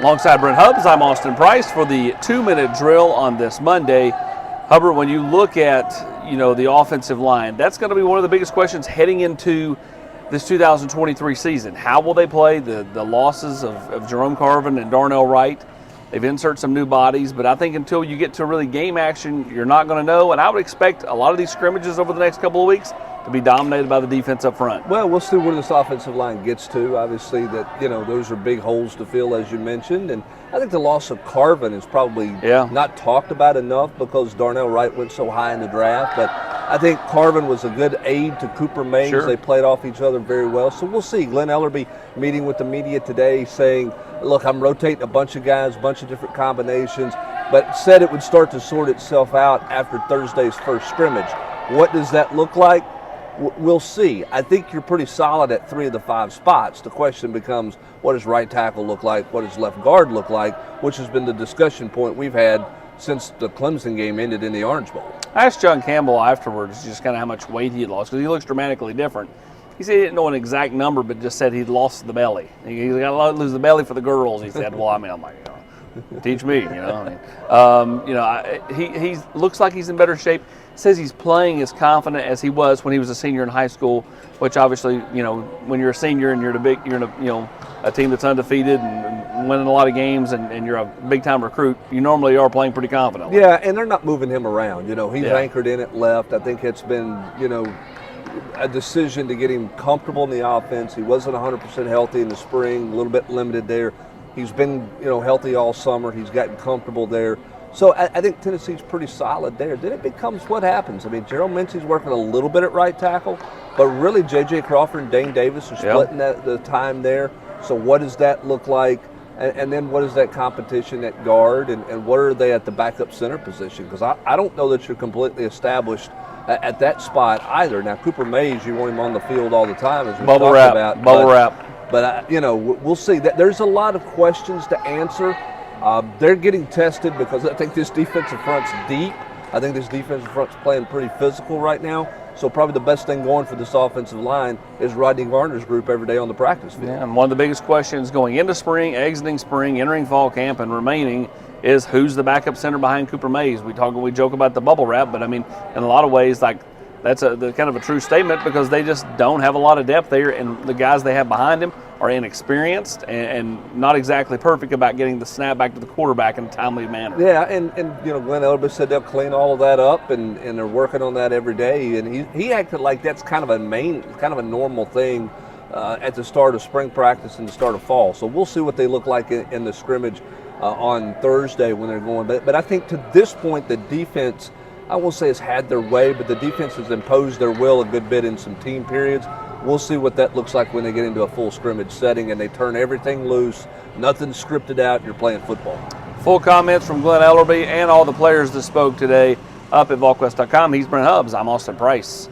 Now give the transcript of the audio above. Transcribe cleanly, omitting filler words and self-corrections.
Alongside Brent Hubbs, I'm Austin Price for the 2-minute drill on this Monday. Hubbard, when you look at, the offensive line, that's going to be one of the biggest questions heading into this 2023 season. How will they play? The losses of Jerome Carvin and Darnell Wright. They've inserted some new bodies, but I think until you get to really game action, you're not going to know. And I would expect a lot of these scrimmages over the next couple of weeks to be dominated by the defense up front. Well, we'll see where this offensive line gets to. Obviously, those are big holes to fill, as you mentioned. And I think the loss of Carvin is probably not talked about enough because Darnell Wright went so high in the draft. But I think Carvin was a good aid to Cooper Mays. Sure. They played off each other very well. So we'll see. Glenn Ellerbe meeting with the media today saying, look, I'm rotating a bunch of guys, a bunch of different combinations, but said it would start to sort itself out after Thursday's first scrimmage. What does that look like? We'll see. I think you're pretty solid at 3 of the 5 spots. The question becomes, what does right tackle look like? What does left guard look like? Which has been the discussion point we've had since the Clemson game ended in the Orange Bowl. I asked John Campbell afterwards just kind of how much weight he had lost because he looks dramatically different. He said he didn't know an exact number, but just said he'd lost the belly. He's got to lose the belly for the girls, he said. Well, I'm like, teach me, he looks like he's in better shape. Says he's playing as confident as he was when he was a senior in high school, which obviously, when you're a senior and you're a team that's undefeated and winning a lot of games and you're a big-time recruit, you normally are playing pretty confidently. Yeah, and they're not moving him around. He's anchored in at left. I think it's been, a decision to get him comfortable in the offense. He wasn't 100% healthy in the spring, a little bit limited there. He's been, healthy all summer. He's gotten comfortable there. So I think Tennessee's pretty solid there. Then it becomes what happens. I mean, Gerald Mincey's working a little bit at right tackle, but really J.J. Crawford and Dane Davis are splitting the time there. So what does that look like? And then what is that competition at guard? And what are they at the backup center position? Because I don't know that you're completely established at that spot either. Now, Cooper Mays, you want him on the field all the time, as we talked about. Bubble wrap. But, we'll see. There's a lot of questions to answer. They're getting tested because I think this defensive front's deep. I think this defensive front's playing pretty physical right now. So probably the best thing going for this offensive line is Rodney Garner's group every day on the practice field. Yeah, and one of the biggest questions going into spring, exiting spring, entering fall camp, and remaining is who's the backup center behind Cooper Mays. We joke about the bubble wrap, but I mean, in a lot of ways, that's kind of a true statement because they just don't have a lot of depth there, and the guys they have behind him are inexperienced and not exactly perfect about getting the snap back to the quarterback in a timely manner. Yeah, and Glenn Ellerbe said they'll clean all of that up, and they're working on that every day. And he acted like that's kind of a normal thing at the start of spring practice and the start of fall. So we'll see what they look like in the scrimmage on Thursday when they're going. But I think to this point, the defense, I won't say has had their way, but the defense has imposed their will a good bit in some team periods. We'll see what that looks like when they get into a full scrimmage setting and they turn everything loose, nothing scripted out, you're playing football. Full comments from Glenn Ellerbe and all the players that spoke today up at Volquest.com. He's Brent Hubbs. I'm Austin Price.